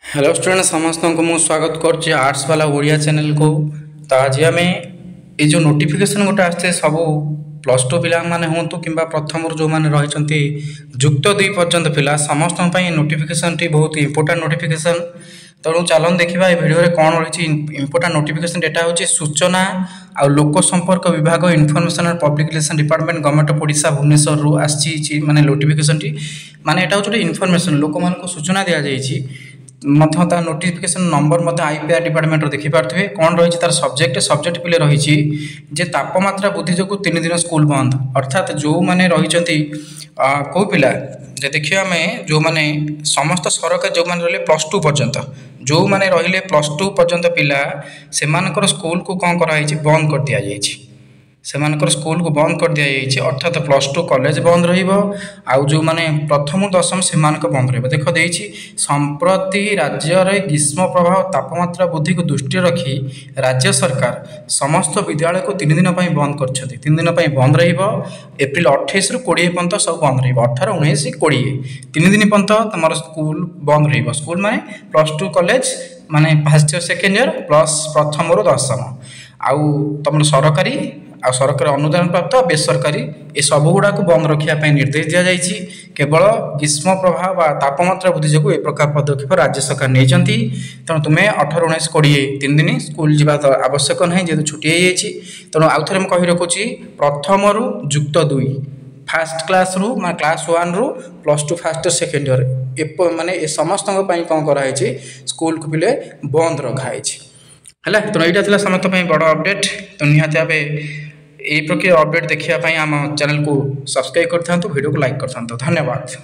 Hello student समस्त को मुझे स्वागत कर आर्ट्स वाला ओडिया चैनल को। तो आज आम ये जो नोटिफिकेशन गोटे आसते सब प्लस टू पिला माने हूँ कि प्रथम जो मैंने रही जुक्त 2 पर्यंत पिला समस्त नोटिफिकेशन टी बहुत इंपोर्टाट नोटिफिकेशन। तेणु चलन देखा ये भिडियो कौन रही इंपोर्टाट नोटिफिकेशन डेटा हूँ सूचना आ लोक संपर्क विभाग information and public relation department government of Odisha Bhubaneswar आसी माने नोटिफिकेशन टी माने एटा हूँ इनफर्मेशन लोक मान सूचना दि जाइए मत नोटिफिकेशन नंबर मत आईपीआर डिपार्टमेंट देखिपे कौन रही तार सब्जेक्ट पिले रही तापमात्रा वृद्धि जो 3 दिन स्कूल बंद अर्थात जो मैंने रही कौ पिला देखिए आम जो मैंने समस्त सरकार जो मैंने रही प्लस टू पर्यंत जो मैंने रही प्लस टू पर्यंत पिला से स्कूल को कौन कराई बंद कर दि जाइए सेमानकर स्कूल को बंद कर दिया अर्थात प्लस टू कॉलेज बंद रहा जो माने प्रथम दशम से बंद रही देख देती संप्रति राज्य में ग्रीष्म प्रभाव तापमात्रा वृद्धि को दृष्टि रखी राज्य सरकार समस्त विद्यालय को 3 दिन बंद कर 3 दिन बंद एप्रिल 28 ରୁ 20 पर्यंत सब बंद रहा 18 19 20 3 दिन पर्यंत तुम स्कूल बंद स्कूल माने प्लस टू कॉलेज माने first year second year plus प्रथम ରୁ दशम आउ तुम सरकारी आ सरकारी अनुदान प्राप्त बेसरकारी ये सब गुड़ा को बंद रखापी निर्देश दि जाइए केवल ग्रीष्म प्रभाव तापमात्रा वृद्धि जो प्रकार पदक्षेप राज्य सरकार नहीं तेणु तुम्हें 18 19 20 3 दिन स्कूल जावा आवश्यक नहीं जेहतु छुट्टी हो जाइए तेणु आउ थे कही रखुच्छी प्रथम ରୁ ଯୁକ୍ତ 2 फास्ट क्लास रू क्लास 1 ରୁ plus two fast second year माने समस्त कौन कराई स्कूल को पिले बंद रखाई है। तो यहाँ समस्त बड़ अपडेट तो निहाती यही प्रकार अपडेट देखापी आम चैनल को सब्सक्राइब कर वीडियो को लाइक कर धन्यवाद।